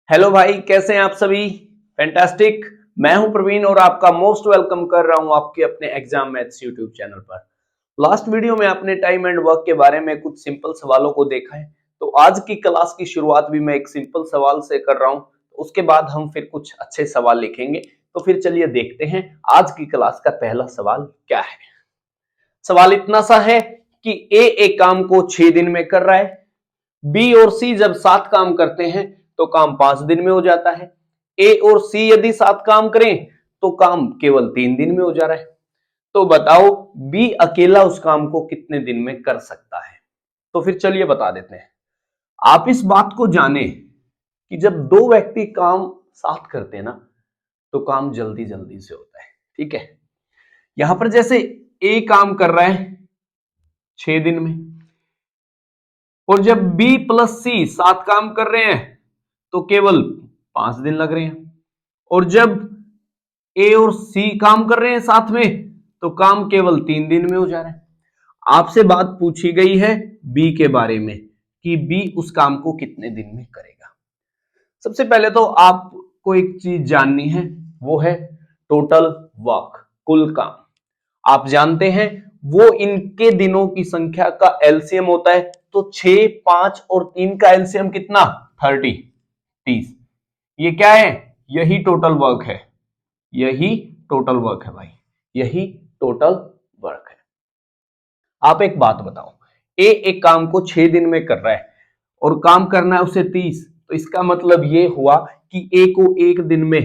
Hello भाई, कैसे हैं आप सभी। फैंटास्टिक। मैं हूं प्रवीण और आपका मोस्ट वेलकम कर रहा हूं आपके अपने एग्जाम मैथ्स यूट्यूब चैनल पर। लास्ट वीडियो में आपने टाइम एंड वर्क के बारे में कुछ सिंपल सवालों को देखा है, तो आज की क्लास की शुरुआत भी मैं एक सिंपल सवाल से कर रहा हूं। उसके बाद हम फिर कुछ अच्छे सवाल लिखेंगे। तो फिर चलिए देखते हैं आज की क्लास का पहला सवाल क्या है। सवाल इतना सा है कि ए एक काम को 6 दिन में कर रहा है, बी और सी जब 7 काम करते हैं तो काम 5 दिन में हो जाता है। ए और सी यदि 7 काम करें तो काम केवल 3 दिन में हो जा रहा है। तो बताओ बी अकेला उस काम को कितने दिन में कर सकता है। तो फिर चलिए बता देते हैं। आप इस बात को जाने कि जब दो व्यक्ति काम साथ करते हैं ना, तो काम जल्दी जल्दी से होता है। ठीक है, यहां पर जैसे ए काम कर रहा है 6 दिन में, और जब बी प्लस सी 7 काम कर रहे हैं तो केवल 5 दिन लग रहे हैं। और जब ए और सी काम कर रहे हैं साथ में तो काम केवल 3 दिन में हो जा रहा है। आपसे बात पूछी गई है बी के बारे में कि बी उस काम को कितने दिन में करेगा। सबसे पहले तो आपको एक चीज जाननी है, वो है टोटल वर्क, कुल काम। आप जानते हैं वो इनके दिनों की संख्या का एलसीएम होता है। तो 6, 5 और 3 का एलसीएम कितना? 30। ये क्या है? यही टोटल वर्क है। यही टोटल वर्क है भाई, यही टोटल वर्क है। आप एक बात बताओ, ए एक काम को 6 दिन में कर रहा है और काम करना है उसे 30, तो इसका मतलब ये हुआ कि ए को एक दिन में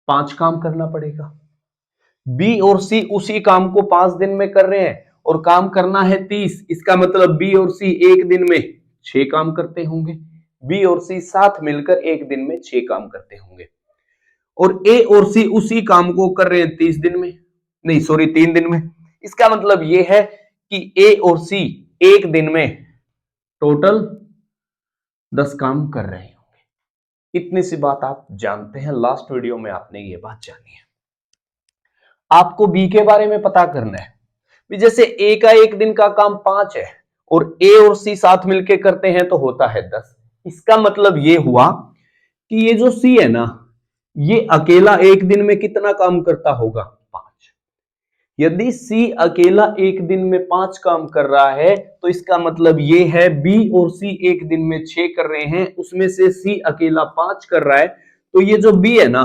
5 काम करना पड़ेगा। बी और सी उसी काम को 5 दिन में कर रहे हैं और काम करना है 30, इसका मतलब बी और सी एक दिन में 6 काम करते होंगे। बी और सी साथ मिलकर एक दिन में 6 काम करते होंगे। और ए और सी उसी काम को कर रहे हैं 30 दिन में, नहीं सॉरी 3 दिन में। इसका मतलब यह है कि ए और सी एक दिन में टोटल 10 काम कर रहे होंगे। इतनी सी बात आप जानते हैं, लास्ट वीडियो में आपने ये बात जानी है। आपको बी के बारे में पता करना है। जैसे ए का एक दिन का काम 5 है और ए और सी साथ मिलके करते हैं तो होता है 10। इसका मतलब ये हुआ कि ये जो सी है ना, ये अकेला एक दिन में कितना काम करता होगा? 5। यदि सी अकेला एक दिन में 5 काम कर रहा है तो इसका मतलब ये है बी और सी एक दिन में 6 कर रहे हैं, उसमें से सी अकेला 5 कर रहा है। तो ये जो बी है ना,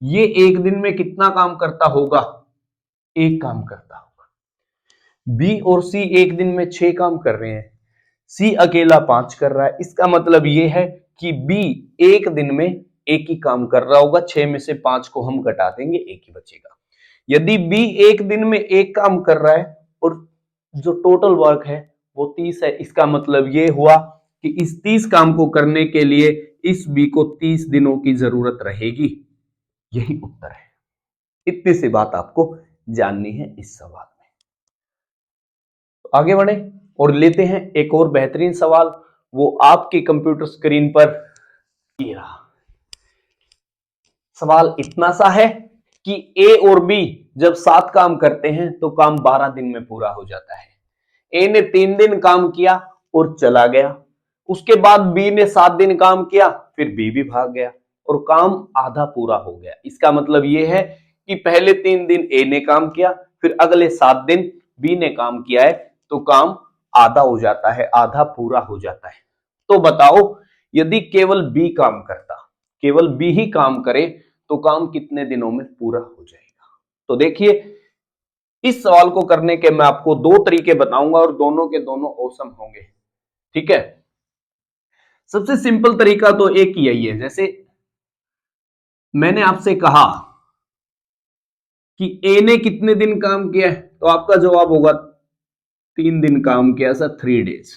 ये एक दिन में कितना काम करता होगा? एक काम करता होगा। बी और सी एक दिन में 6 काम कर रहे हैं, सी अकेला 5 कर रहा है। इसका मतलब यह है कि बी एक दिन में एक ही काम कर रहा होगा। 6 में से 5 को हम घटा देंगे, एक ही बचेगा। यदि बी एक दिन में एक काम कर रहा है और जो टोटल वर्क है वो 30 है, इसका मतलब यह हुआ कि इस 30 काम को करने के लिए इस बी को 30 दिनों की जरूरत रहेगी। यही उत्तर है। इतनी सी बात आपको जाननी है इस सवाल में। तो आगे बढ़े और लेते हैं एक और बेहतरीन सवाल। वो आपकी कंप्यूटर स्क्रीन पर ये रहा। सवाल इतना सा है कि ए और बी जब 7 काम करते हैं तो काम 12 दिन में पूरा हो जाता है। ए ने 3 दिन काम किया और चला गया। उसके बाद बी ने 7 दिन काम किया, फिर बी भी भाग गया और काम आधा पूरा हो गया। इसका मतलब यह है कि पहले 3 दिन ए ने काम किया, फिर अगले 7 दिन बी ने काम किया है, तो काम आधा हो जाता है, आधा पूरा हो जाता है। तो बताओ यदि केवल बी काम करता, केवल बी ही काम करे तो काम कितने दिनों में पूरा हो जाएगा? तो देखिए, इस सवाल को करने के मैं आपको 2 तरीके बताऊंगा और दोनों के दोनों औसम होंगे। ठीक है, सबसे सिंपल तरीका तो एक ही यही है। जैसे मैंने आपसे कहा कि ए ने कितने दिन काम किया है, तो आपका जवाब होगा 3 दिन काम किया सर, 3 डेज।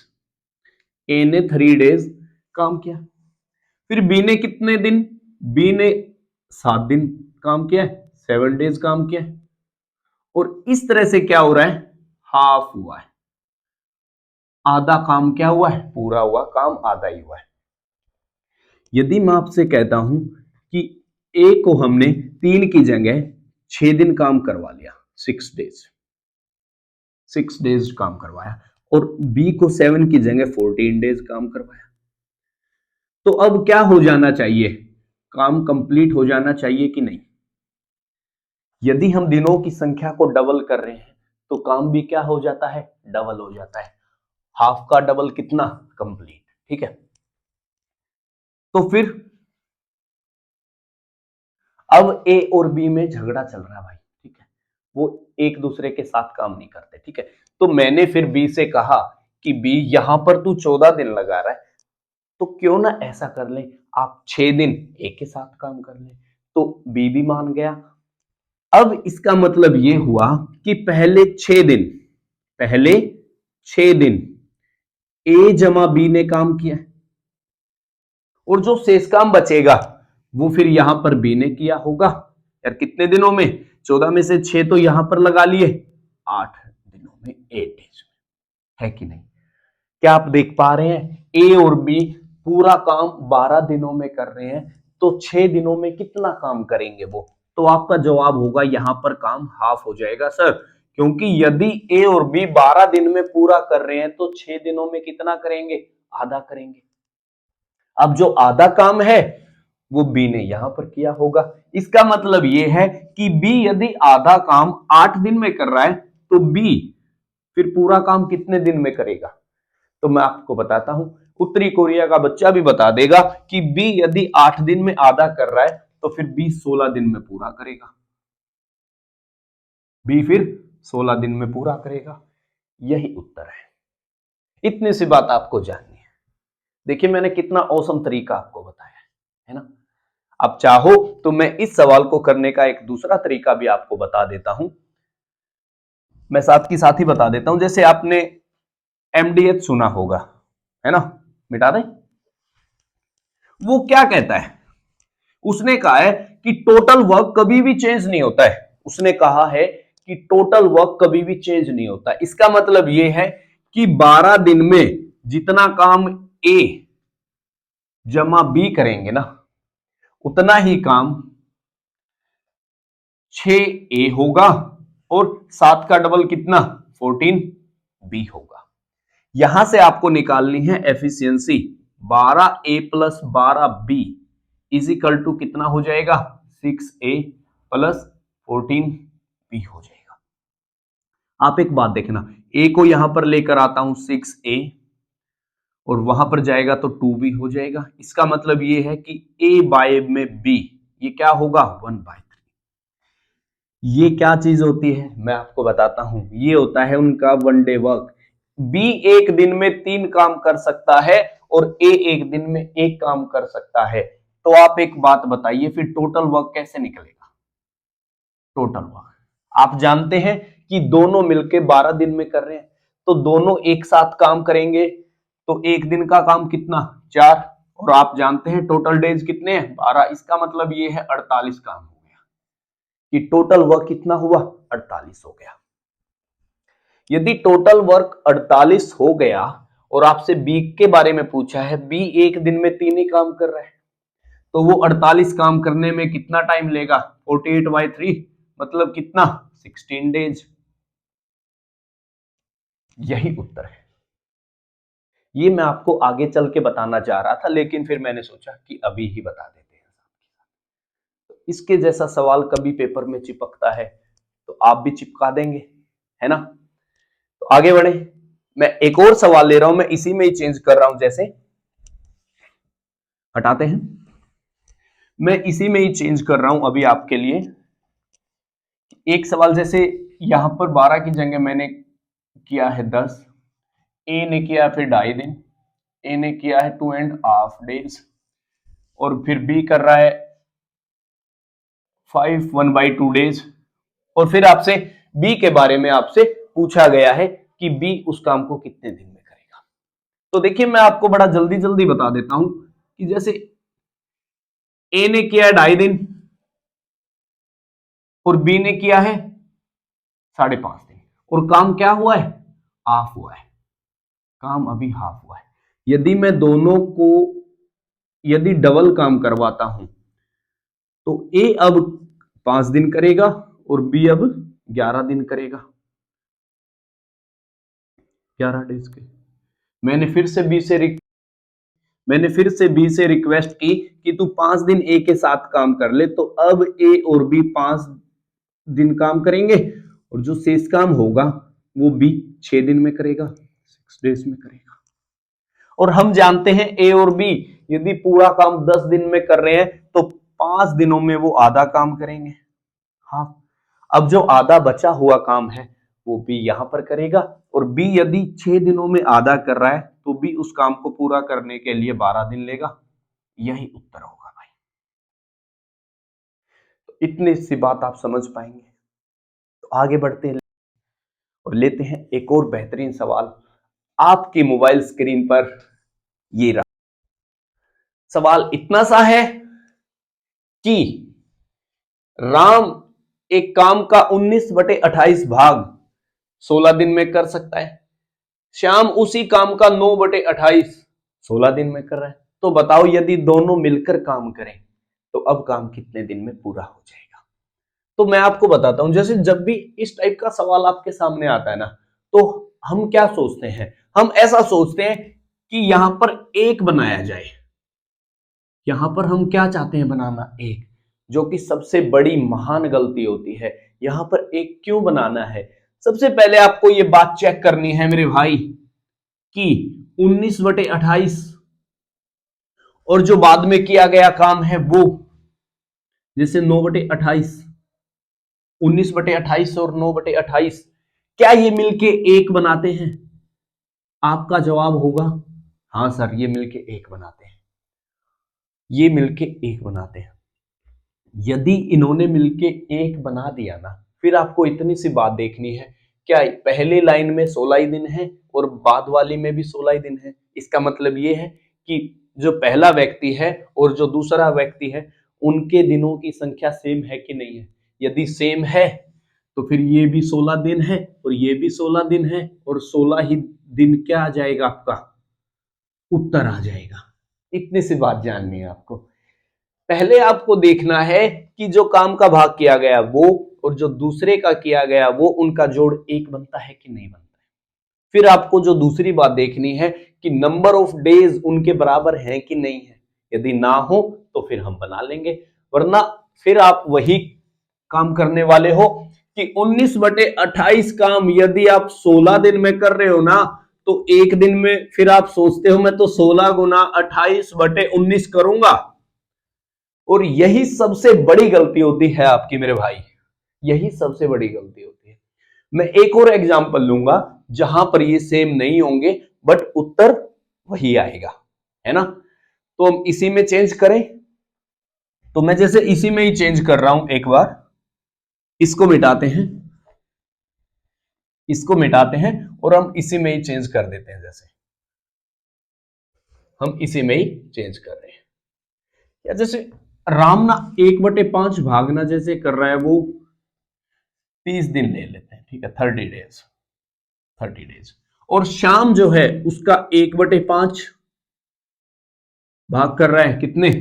ए ने 3 डेज काम किया। फिर बी ने कितने दिन? बी ने 7 दिन काम किया है, 7 डेज काम किया है। और इस तरह से क्या हो रहा है? हाफ हुआ है। आधा काम क्या हुआ है? पूरा हुआ। काम आधा ही हुआ है। यदि मैं आपसे कहता हूं कि ए को हमने 3 की जगह 6 दिन काम करवा लिया, 6 डेज काम करवाया, और बी को 7 की जगह 14 डेज काम करवाया, तो अब क्या हो जाना चाहिए, काम कंप्लीट हो जाना चाहिए कि नहीं। यदि हम दिनों की संख्या को डबल कर रहे हैं तो काम भी क्या हो जाता है, डबल हो जाता है। हाफ का डबल कितना, कंप्लीट। ठीक है, तो फिर अब ए और बी में झगड़ा चल रहा है भाई। ठीक है, वो एक दूसरे के साथ काम नहीं करते। ठीक है, तो मैंने फिर बी से कहा कि बी यहां पर तू 14 दिन लगा रहा है, तो क्यों ना ऐसा कर ले, आप 6 दिन ए के साथ काम कर ले। तो बी भी मान गया। अब इसका मतलब ये हुआ कि पहले 6 दिन ए जमा बी ने काम किया, और जो शेष काम बचेगा वो फिर यहां पर बी ने किया होगा। यार कितने दिनों में, 14 में से 6 तो यहां पर लगा लिए, 8 दिनों में, 8 डेज है कि नहीं। क्या आप देख पा रहे हैं, ए और बी पूरा काम 12 दिनों में कर रहे हैं, तो 6 दिनों में कितना काम करेंगे वो। तो आपका जवाब होगा यहां पर काम हाफ हो जाएगा सर, क्योंकि यदि ए और बी 12 दिन में पूरा कर रहे हैं तो 6 दिनों में कितना करेंगे, आधा करेंगे। अब जो आधा काम है वो बी ने यहां पर किया होगा। इसका मतलब यह है कि बी यदि आधा काम 8 दिन में कर रहा है तो बी फिर पूरा काम कितने दिन में करेगा। तो मैं आपको बताता हूं, उत्तरी कोरिया का बच्चा भी बता देगा कि बी यदि 8 दिन में आधा कर रहा है तो फिर बी 16 दिन में पूरा करेगा। बी फिर 16 दिन में पूरा करेगा। यही उत्तर है। इतनी सी बात आपको जाननी है। देखिए मैंने कितना औसम तरीका आपको बताया है ना। अब चाहो तो मैं इस सवाल को करने का एक दूसरा तरीका भी आपको बता देता हूं। मैं साथ ही बता देता हूं। जैसे आपने एमडीएच सुना होगा, है ना, मिटा दें। वो क्या कहता है, उसने कहा है कि टोटल वर्क कभी भी चेंज नहीं होता है। उसने कहा है कि टोटल वर्क कभी भी चेंज नहीं होता। इसका मतलब यह है कि 12 दिन में जितना काम ए जमा बी करेंगे ना, उतना ही काम 6 ए होगा, और 7 का डबल कितना, 14 बी होगा। यहां से आपको निकालनी है efficiency. 12 A plus 12 B is equal to कितना हो जाएगा, 6 ए प्लस 14 बी हो जाएगा। आप एक बात देखना, ए को यहां पर लेकर आता हूं 6 ए, और वहां पर जाएगा तो 2 बी हो जाएगा। इसका मतलब ये है कि ए बाय में बी ये क्या होगा, 1/3। ये क्या चीज होती है मैं आपको बताता हूं, ये होता है उनका वन डे वर्क। बी एक दिन में 3 काम कर सकता है और ए एक दिन में 1 काम कर सकता है। तो आप एक बात बताइए, फिर टोटल वर्क कैसे निकलेगा। टोटल वर्क आप जानते हैं कि दोनों मिलके 12 दिन में कर रहे हैं, तो दोनों एक साथ काम करेंगे तो एक दिन का काम कितना, 4। और आप जानते हैं टोटल डेज कितने हैं, 12। इसका मतलब ये है 48 काम हो गया, कि टोटल वर्क कितना हुआ, 48 हो गया। यदि टोटल वर्क 48 हो गया और आपसे बी के बारे में पूछा है, बी एक दिन में 3 ही काम कर रहा है, तो वो 48 काम करने में कितना टाइम लेगा, 48/3 मतलब कितना, 16 डेज। यही उत्तर है। ये मैं आपको आगे चल के बताना चाह रहा था, लेकिन फिर मैंने सोचा कि अभी ही बता देते हैं। तो इसके जैसा सवाल कभी पेपर में चिपकता है तो आप भी चिपका देंगे, है ना। तो आगे बढ़े, मैं एक और सवाल ले रहा हूं, मैं इसी में ही चेंज कर रहा हूं। जैसे हटाते हैं, मैं इसी में ही चेंज कर रहा हूं अभी आपके लिए। एक सवाल जैसे यहां पर 12 की जगह मैंने किया है 10, ए ने किया फिर 2.5 दिन, ए ने किया है 2.5 डेज, और फिर बी कर रहा है 1/2 डेज। और फिर आपसे बी के बारे में आपसे पूछा गया है कि बी उस काम को कितने दिन में करेगा। तो देखिए मैं आपको बड़ा जल्दी जल्दी बता देता हूं कि जैसे ए ने किया है 2.5 दिन और बी ने किया है 5.5 दिन, और काम क्या हुआ है, हाफ हुआ है। काम अभी हाफ हुआ है। यदि मैं दोनों को यदि डबल काम करवाता हूं तो ए अब 5 दिन करेगा और बी अब 11 दिन करेगा, 11 डेज के। मैंने फिर से बी से मैंने फिर से बी से रिक्वेस्ट की कि तू 5 दिन ए के साथ काम कर ले, तो अब ए और बी 5 दिन काम करेंगे और जो शेष काम होगा वो बी 6 दिन में करेगा, 6 डेज में करेगा। और हम जानते हैं ए और बी यदि पूरा काम 10 दिन में कर रहे हैं तो 5 दिनों में वो आधा काम करेंगे। हाँ, अब जो आधा बचा हुआ काम है वो बी यहां पर करेगा, और बी यदि 6 दिनों में आधा कर रहा है तो बी उस काम को पूरा करने के लिए 12 दिन लेगा। यही उत्तर होगा भाई। तो इतनी सी बात आप समझ पाएंगे। तो आगे बढ़ते हैं और लेते हैं एक और बेहतरीन सवाल। आपकी मोबाइल स्क्रीन पर ये रहा सवाल। इतना सा है कि राम एक काम का 19/28 भाग 16 दिन में कर सकता है, श्याम उसी काम का 9/28 16 दिन में कर रहा है। तो बताओ यदि दोनों मिलकर काम करें तो अब काम कितने दिन में पूरा हो जाएगा। तो मैं आपको बताता हूं, जैसे जब भी इस टाइप का सवाल आपके सामने आता है ना, तो हम क्या सोचते हैं, हम ऐसा सोचते हैं कि यहां पर एक बनाया जाए। यहां पर हम क्या चाहते हैं बनाना, एक, जो कि सबसे बड़ी महान गलती होती है। यहां पर एक क्यों बनाना है, सबसे पहले आपको यह बात चेक करनी है मेरे भाई कि 19/28 और जो बाद में किया गया काम है वो जैसे 9/28, 19/28 और 9/28 क्या ये मिलके एक बनाते हैं? आपका जवाब होगा हाँ सर, ये मिलके एक बनाते हैं, ये मिलके एक बनाते हैं। यदि इन्होंने मिलके एक बना दिया ना, फिर आपको इतनी सी बात देखनी है, क्या पहले लाइन में 16 ही दिन है और बाद वाली में भी 16 ही दिन है। इसका मतलब ये है कि जो पहला व्यक्ति है और जो दूसरा व्यक्ति है उनके दिनों की संख्या सेम है कि नहीं है। यदि सेम है तो फिर ये भी 16 दिन है और ये भी 16 दिन है, और 16 ही दिन क्या आ जाएगा, आपका उत्तर आ जाएगा। इतनी सी बात जाननी है आपको। पहले आपको देखना है कि जो काम का भाग किया गया वो और जो दूसरे का किया गया वो, उनका जोड़ एक बनता है कि नहीं बनता है। फिर आपको जो दूसरी बात देखनी है कि नंबर ऑफ डेज उनके बराबर है कि नहीं है। यदि ना हो तो फिर हम बना लेंगे, वरना फिर आप वही काम करने वाले हो कि 19/28 काम यदि आप 16 दिन में कर रहे हो ना, तो एक दिन में फिर आप सोचते हो मैं तो 16 गुना 28/19 करूंगा। और यही सबसे बड़ी गलती होती है आपकी मेरे भाई, यही सबसे बड़ी गलती होती है। मैं एक और एग्जांपल लूंगा जहां पर ये सेम नहीं होंगे बट उत्तर वही आएगा, है ना। तो हम इसी में चेंज करें, तो मैं जैसे इसी में ही चेंज कर रहा हूं। एक बार इसको मिटाते हैं, इसको मिटाते हैं और हम इसी में ही चेंज कर देते हैं। जैसे हम इसी में ही चेंज कर रहे हैं, या जैसे राम ना 1/5 भागना जैसे कर रहा है वो 30 दिन ले लेते हैं, ठीक है, 30 डेज, 30 डेज। और शाम जो है उसका 1/5 भाग कर रहा है कितने,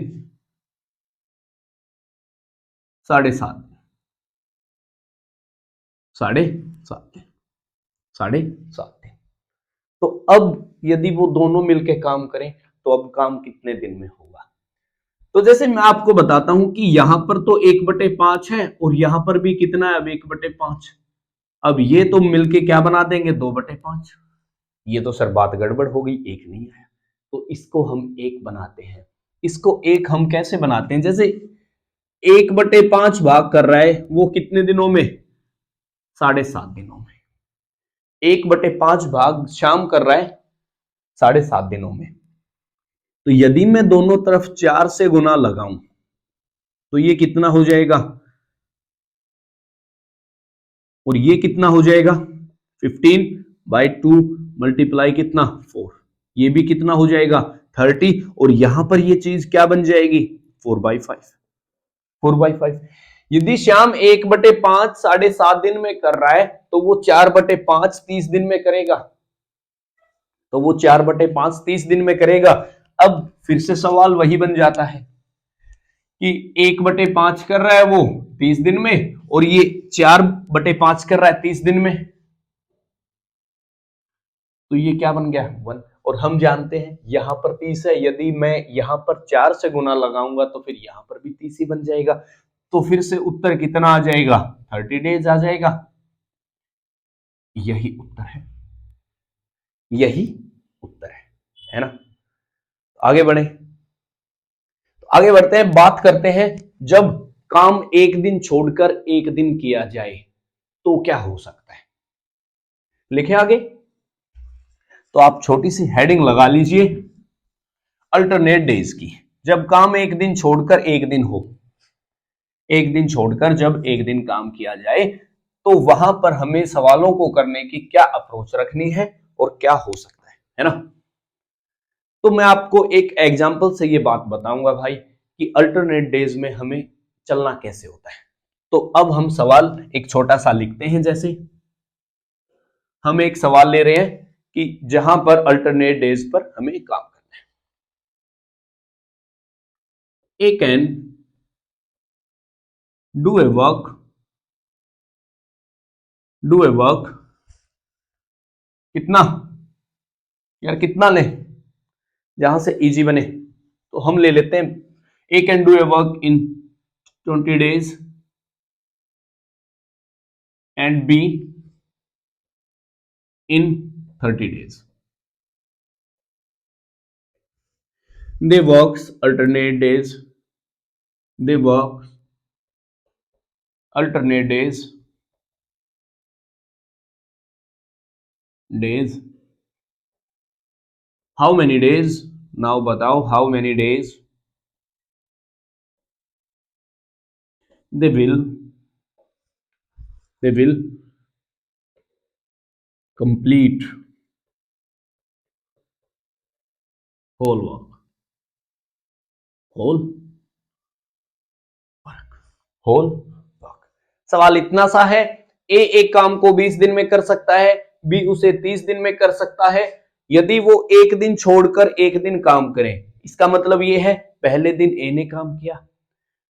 7.5, 7.5, 7.5। तो अब यदि वो दोनों मिलके काम करें तो अब काम कितने दिन में होगा। तो जैसे मैं आपको बताता हूं कि यहां पर तो 1/5 है और यहां पर भी कितना है, अब 1/5। अब ये तो मिलके क्या बना देंगे, 2/5। ये तो सर बात गड़बड़ हो गई, एक नहीं आया। तो इसको हम एक बनाते हैं। इसको एक हम कैसे बनाते हैं, जैसे 1/5 भाग कर रहा है वो कितने दिनों में, 7.5 दिनों में। 1/5 भाग शाम कर रहा है 7.5 दिनों में। तो यदि मैं दोनों तरफ 4 से गुना लगाऊं तो ये कितना हो जाएगा, और ये कितना हो जाएगा, 15/2 मल्टीप्लाई कितना, 4। ये भी कितना हो जाएगा, 30। और यहां पर ये चीज क्या बन जाएगी, 4/5, 4/5। यदि श्याम 1/5 7.5 दिन में कर रहा है तो वो 4/5 30 दिन में करेगा, तो वो 4/5 30 दिन में करेगा। अब फिर से सवाल वही बन जाता है कि 1/5 कर रहा है वो 30 दिन में और ये 4/5 कर रहा है 30 दिन में, तो ये क्या बन गया, 1। और हम जानते हैं यहाँ पर 30 है, यदि मैं यहाँ पर 4 से गुना लगाऊंगा तो फिर यहाँ पर भी 30 ही बन जाएगा। तो फिर से उत्तर कितना आ जाएगा, 30 डेज आ जाएगा। यही उत्तर है, यही उत्तर है ना। आगे बढ़े, तो आगे बढ़ते हैं, बात करते हैं जब काम एक दिन छोड़कर एक दिन किया जाए तो क्या हो सकता है। लिखे आगे, तो आप छोटी सी हेडिंग लगा लीजिए, अल्टरनेट डेज की। जब काम एक दिन छोड़कर एक दिन हो, एक दिन छोड़कर जब एक दिन काम किया जाए तो वहां पर हमें सवालों को करने की क्या अप्रोच रखनी है और क्या हो सकता है ना। तो मैं आपको एक एग्जांपल से ये बात बताऊंगा भाई कि अल्टरनेट डेज में हमें चलना कैसे होता है। तो अब हम सवाल एक छोटा सा लिखते हैं, जैसे हम एक सवाल ले रहे हैं कि जहां पर अल्टरनेट डेज पर हमें काम करना है। ए कैन डू ए वर्क कितना, यार कितना लें जहां से इजी बने, तो हम ले लेते हैं A can do a work in 20 days and B in 30 days. They works alternate days. They works alternate days. How many days? Now बताओ how many days? They will complete whole work. Whole work. सवाल इतना सा है, ए एक काम को 20 दिन में कर सकता है, बी उसे 30 दिन में कर सकता है। यदि वो एक दिन छोड़कर एक दिन काम करें, इसका मतलब ये है पहले दिन ए ने काम किया,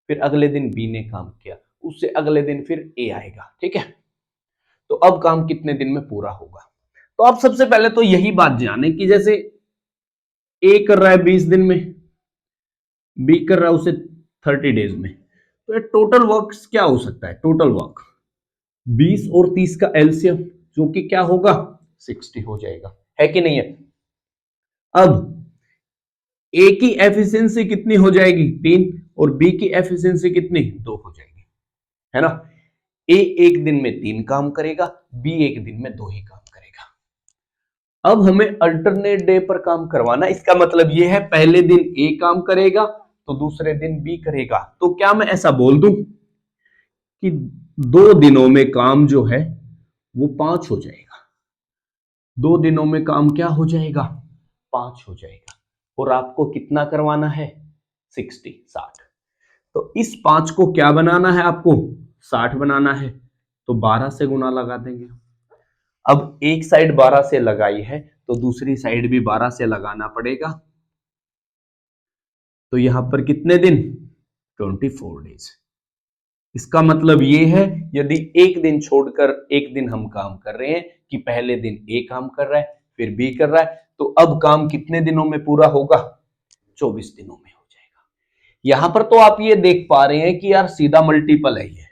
फिर अगले दिन बी ने काम किया, उससे अगले दिन फिर ए आएगा, ठीक है। तो अब काम कितने दिन में पूरा होगा। तो आप सबसे पहले तो यही बात जाने कि जैसे ए कर रहा है 20 दिन में, बी कर रहा है उसे 30 डेज में, तो टोटल वर्क क्या हो सकता है, टोटल वर्क 20 और 30 का एलसीएम जो कि क्या होगा 60 हो जाएगा, है कि नहीं है। अब ए की एफिशिएंसी कितनी हो जाएगी 3 और बी की एफिशिएंसी कितनी 2 हो जाएगी, है ना। ए एक दिन में 3 काम करेगा, बी एक दिन में 2 ही काम करेगा। अब हमें अल्टरनेट डे पर काम करवाना, इसका मतलब यह है पहले दिन ए काम करेगा तो दूसरे दिन बी करेगा। तो क्या मैं ऐसा बोल दूं कि 2 दिनों में काम जो है वो 5 हो जाएगा, 2 दिनों में काम क्या हो जाएगा 5 हो जाएगा, और आपको कितना करवाना है 60। तो इस 5 को क्या बनाना है, आपको 60 बनाना है, तो 12 से गुना लगा देंगे। अब एक साइड 12 से लगाई है तो दूसरी साइड भी 12 से लगाना पड़ेगा। तो यहां पर कितने दिन 24 डेज। इसका मतलब ये है यदि एक दिन छोड़कर एक दिन हम काम कर रहे हैं कि पहले दिन ए काम कर रहा है फिर बी कर रहा है, तो अब काम कितने दिनों में पूरा होगा 24 दिनों में हो जाएगा। यहां पर तो आप ये देख पा रहे हैं कि यार सीधा मल्टीपल है ये,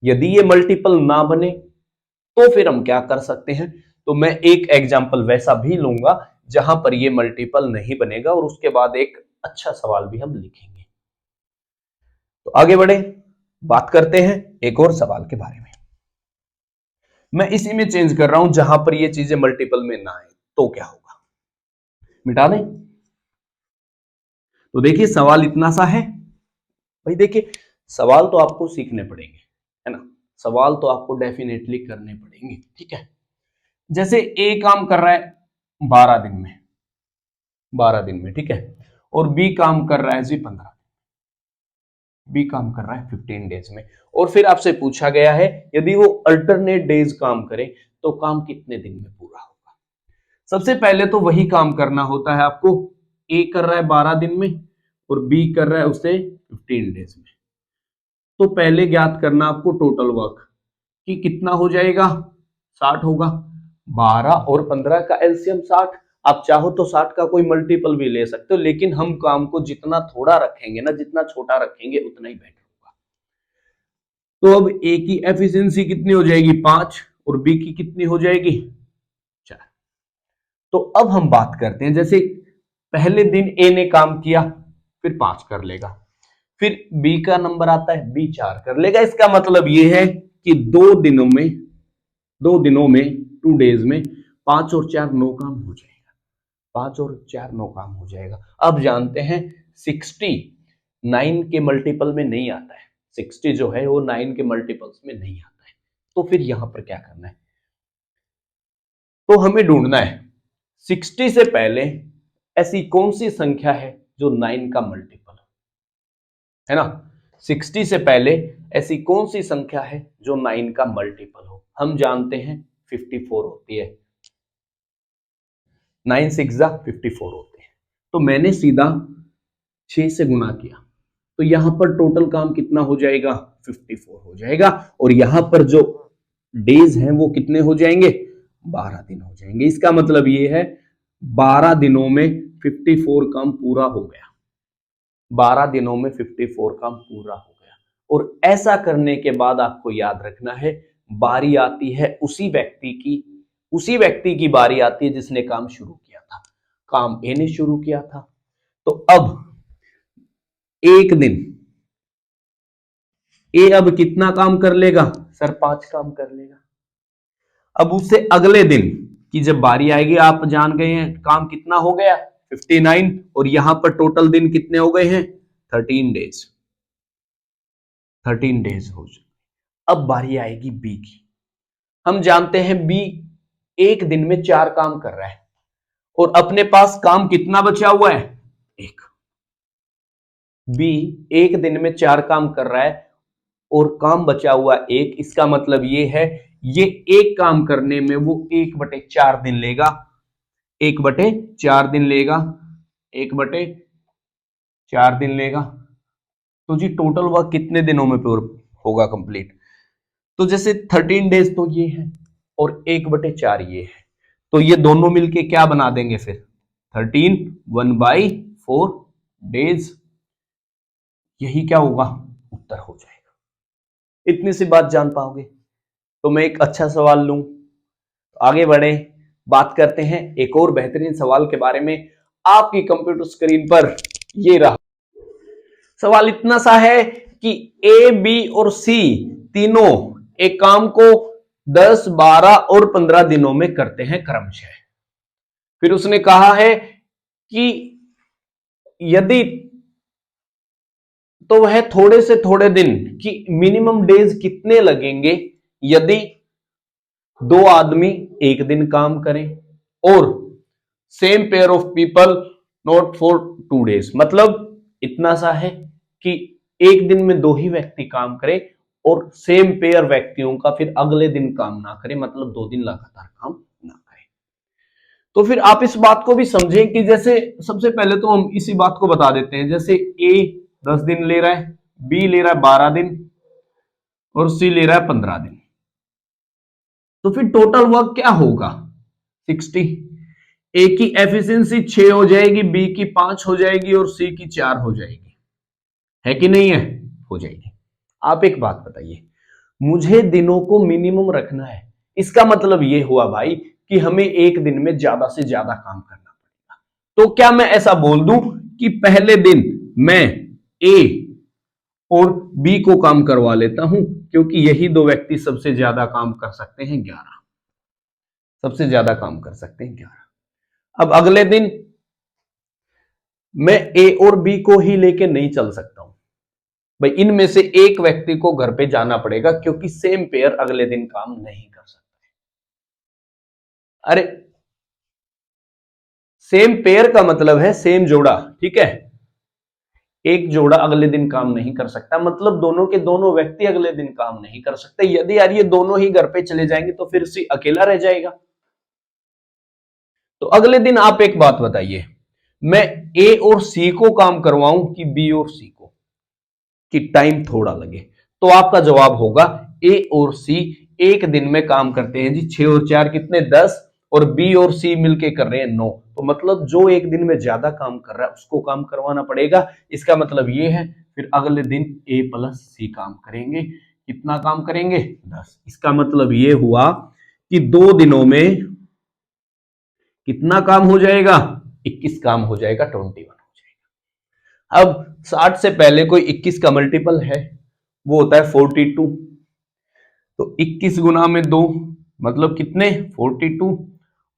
यदि ये मल्टीपल ना बने तो फिर हम क्या कर सकते हैं। तो मैं एक एग्जांपल वैसा भी लूंगा जहां पर ये मल्टीपल नहीं बनेगा और उसके बाद एक अच्छा सवाल भी हम लिखेंगे। तो आगे बढ़े, बात करते हैं एक और सवाल के बारे में। मैं इसी में चेंज कर रहा हूं जहां पर ये चीजें मल्टीपल में ना आए तो क्या होगा, मिटा दें। तो देखिए सवाल इतना सा है भाई, देखिए सवाल तो आपको सीखने पड़ेंगे, है ना, सवाल तो आपको डेफिनेटली करने पड़ेंगे, ठीक है। जैसे ए काम कर रहा है 12 दिन में, 12 दिन में, ठीक है, और बी काम कर रहा है जी 15, बी काम कर रहा है 15 डेज में, और फिर आपसे पूछा गया है यदि वो अल्टरनेट डेज काम करे तो काम कितने दिन में पूरा होगा। सबसे पहले तो वही काम करना होता है आपको, ए कर रहा है 12 दिन में और बी कर रहा है उसे 15 डेज में। तो पहले ज्ञात करना आपको टोटल वर्क कि कितना हो जाएगा 60 होगा, 12 और 15 का एलसीएम 60। आप चाहो तो 60 का कोई मल्टीपल भी ले सकते हो, लेकिन हम काम को जितना थोड़ा रखेंगे ना, जितना छोटा रखेंगे उतना ही बेटर होगा। तो अब ए की एफिशिएंसी कितनी हो जाएगी 5 और बी की कितनी हो जाएगी 4। तो अब हम बात करते हैं, जैसे पहले दिन ए ने काम किया फिर 5 कर लेगा, फिर बी का नंबर आता है बी 4 कर लेगा। इसका मतलब यह है कि 2 दिनों में 2 डेज में 5 और 4 9 काम हो जाएगा, 5 और 4 9 काम हो जाएगा। अब जानते हैं 60 9 के मल्टीपल में नहीं आता है, 60 जो है वो 9 के मल्टीपल्स में नहीं आता है। तो फिर यहां पर क्या करना है, तो हमें ढूंढना है 60 से पहले ऐसी कौन सी संख्या है जो 9 का मल्टीपल है ना। 60 से पहले ऐसी कौन सी संख्या है जो 9 का मल्टीपल हो। हम जानते हैं 54 होती है, 9 6 54 होते हैं। तो मैंने सीधा 6 से गुना किया, तो यहां पर टोटल काम कितना हो जाएगा 54 हो जाएगा। और यहां पर जो डेज हैं वो कितने हो जाएंगे 12 दिन हो जाएंगे। इसका मतलब ये है 12 दिनों में 54 काम पूरा हो गया, 12 दिनों में 54 काम पूरा हो गया। और ऐसा करने के बाद आपको याद रखना है, बारी आती है उसी व्यक्ति की बारी आती है जिसने काम शुरू किया था। काम ए ने शुरू किया था, तो अब एक दिन ए अब कितना काम कर लेगा सर 5 काम कर लेगा। अब उससे अगले दिन की जब बारी आएगी, आप जान गए हैं काम कितना हो गया 59, और यहां पर टोटल दिन कितने हो गए हैं 13 डेज, 13 डेज हो जाए। अब बारी आएगी बी की। हम जानते हैं बी एक दिन में 4 काम कर रहा है और अपने पास काम कितना बचा हुआ है 1। बी एक दिन में 4 काम कर रहा है और काम बचा हुआ 1। इसका मतलब ये है ये एक काम करने में वो 1/4 दिन लेगा, 1/4 दिन लेगा, 1/4 दिन लेगा। तो जी टोटल वर्क कितने दिनों में होगा कंप्लीट। तो जैसे 13 डेज तो ये है और 1/4 ये है, तो ये दोनों मिलके क्या बना देंगे फिर 13 1/4 डेज। यही क्या होगा उत्तर हो जाएगा। इतनी सी बात जान पाओगे। तो मैं एक अच्छा सवाल लूं, तो आगे बढ़े, बात करते हैं एक और बेहतरीन सवाल के बारे में। आपकी कंप्यूटर स्क्रीन पर ये रहा सवाल। इतना सा है कि ए बी और सी तीनों एक काम को 10 12 और 15 दिनों में करते हैं क्रमशः। फिर उसने कहा है कि यदि तो वह थोड़े से थोड़े दिन की मिनिमम डेज कितने लगेंगे यदि 2 आदमी एक दिन काम करें और same pair of people not for 2 days. मतलब इतना सा है कि एक दिन में 2 ही व्यक्ति काम करें और सेम पेयर व्यक्तियों का फिर अगले दिन काम ना करें, मतलब 2 दिन लगातार काम ना करें। तो फिर आप इस बात को भी समझें कि जैसे सबसे पहले तो हम इसी बात को बता देते हैं, जैसे ए 10 दिन ले रहा है, बी ले रहा है 12 दिन और सी ले रहा है 15 दिन। तो फिर टोटल वर्क क्या होगा 60। ए की एफिशिएंसी 6 हो जाएगी, बी की 5 हो जाएगी और सी की 4 हो जाएगी, है कि नहीं है, हो जाएगी। आप एक बात बताइए, मुझे दिनों को मिनिमम रखना है, इसका मतलब यह हुआ भाई कि हमें एक दिन में ज्यादा से ज्यादा काम करना पड़ेगा। तो क्या मैं ऐसा बोल दूं कि पहले दिन मैं ए और बी को काम करवा लेता हूं, क्योंकि यही 2 व्यक्ति सबसे ज्यादा काम कर सकते हैं 11, सबसे ज्यादा काम कर सकते हैं 11। अब अगले दिन मैं ए और बी को ही लेके नहीं चल सकता हूं भाई, इनमें से एक व्यक्ति को घर पे जाना पड़ेगा, क्योंकि सेम पेयर अगले दिन काम नहीं कर सकते। अरे सेम पेयर का मतलब है सेम जोड़ा, ठीक है। एक जोड़ा अगले दिन काम नहीं कर सकता, मतलब दोनों के दोनों व्यक्ति अगले दिन काम नहीं कर सकते। यदि यार ये दोनों ही घर पे चले जाएंगे तो फिर सी अकेला रह जाएगा। तो अगले दिन आप एक बात बताइए, मैं ए और सी को काम करवाऊं कि बी और सी को, कि टाइम थोड़ा लगे। तो आपका जवाब होगा ए और सी एक दिन में काम करते हैं जी 6 और 4 कितने 10 और बी और सी मिलके कर रहे हैं 9, तो मतलब जो एक दिन में ज्यादा काम कर रहा है उसको काम करवाना पड़ेगा। इसका मतलब ये है फिर अगले दिन ए प्लस सी काम करेंगे। कितना काम करेंगे? 10। इसका मतलब ये हुआ कि 2 दिनों में कितना काम हो जाएगा? 21 काम हो जाएगा, 21 हो जाएगा। अब 60 से पहले कोई 21 का मल्टीपल है, वो होता है 42। तो 21 गुना में 2 मतलब कितने? 42।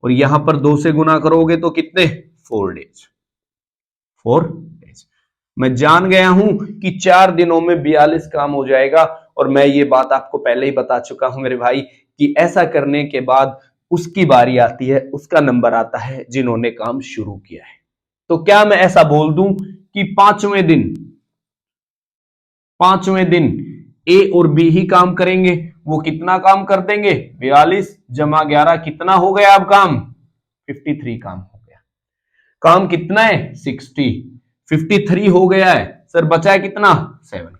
और यहां पर 2 से गुना करोगे तो कितने? 4 डेज। 4 डेज। मैं जान गया हूं कि 4 दिनों में 42 काम हो जाएगा। और मैं ये बात आपको पहले ही बता चुका हूं मेरे भाई कि ऐसा करने के बाद उसकी बारी आती है, उसका नंबर आता है जिन्होंने काम शुरू किया है। तो क्या मैं ऐसा बोल दूं कि पांचवें दिन ए और बी ही काम करेंगे? वो कितना काम कर देंगे? 42 जमा 11 कितना हो गया? अब काम 53 काम हो गया। काम कितना है? 60। 53 हो गया है सर, बचा है कितना? 7 का।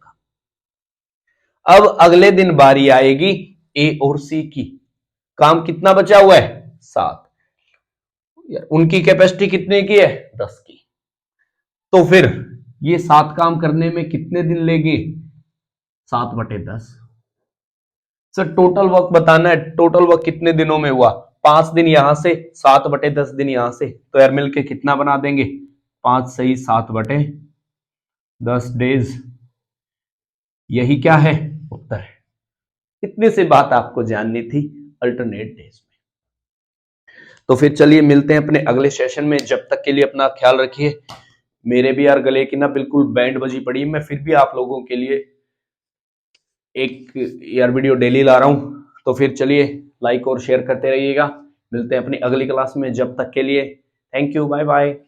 अब अगले दिन बारी आएगी ए और सी की। काम कितना बचा हुआ है? 7। उनकी कैपेसिटी कितने की है? 10 की। तो फिर ये 7 काम करने में कितने दिन लेंगे? 7/10। सर टोटल वर्क बताना है, टोटल वर्क कितने दिनों में हुआ? 5 दिन यहां से, 7/10 दिन यहां से, तो यार मिलके कितना बना देंगे? 5 सही 7/10 डेज। यही क्या है? उत्तर है। इतनी सी बात आपको जाननी थी अल्टरनेट डेज में। तो फिर चलिए मिलते हैं अपने अगले सेशन में। जब तक के लिए अपना ख्याल रखिए। मेरे भी यार गले की ना बिल्कुल बैंड बजी पड़ी है, मैं फिर भी आप लोगों के लिए एक यार वीडियो डेली ला रहा हूं। तो फिर चलिए लाइक और शेयर करते रहिएगा। मिलते हैं अपनी अगली क्लास में। जब तक के लिए थैंक यू, बाय बाय।